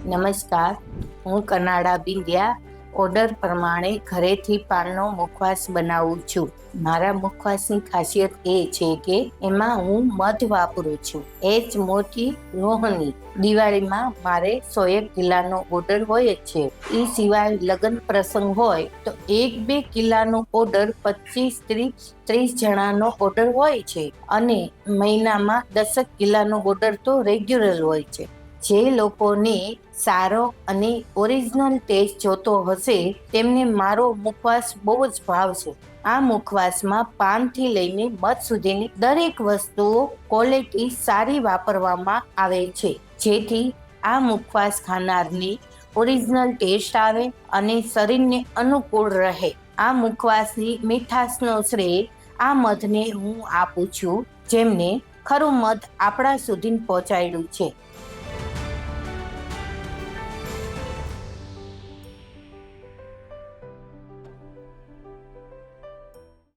નમસ્કાર, હું કનાડા બિંદ્યા ઓર્ડર પ્રમાણે ઘરેથી પાનનો મુખવાસ બનાવું છું. મારા મુખવાસની ખાસિયત એ છે કે એમાં હું મધ વાપરું છું. એ જ મોટી રોહની. દિવાળીમાં મારે 100 કિલ્લાનો ઓર્ડર હોય જ છે. એ સિવાય લગ્ન પ્રસંગ હોય તો 1-2 કિલ્લાનો ઓર્ડર 25-30 જણાનો ઓર્ડર હોય છે. અને મહિનામાં 10 કિલ્લાનો ઓર્ડર તો રેગ્યુલર હોય છે. જે લોકોને સારો અને ઓરિજિનલ ટેસ્ટ જોતો હશે તેમને મારો મુખવાસ બહુ જ ભાવશે. આ મુખવાસમાં પાનથી લઈને મધ સુધીની દરેક વસ્તુઓ ક્વોલિટી સારી વાપરવામાં આવે છે, જેથી આ મુખવાસ ખાનારની ઓરિજિનલ ટેસ્ટ આવે અને શરીરને અનુકૂળ રહે. આ મુખવાસની મીઠાશનો શ્રેય આ મધને હું આપું છું, જેમને ખરું મધ આપણા સુધી પહોંચાડ્યું છે.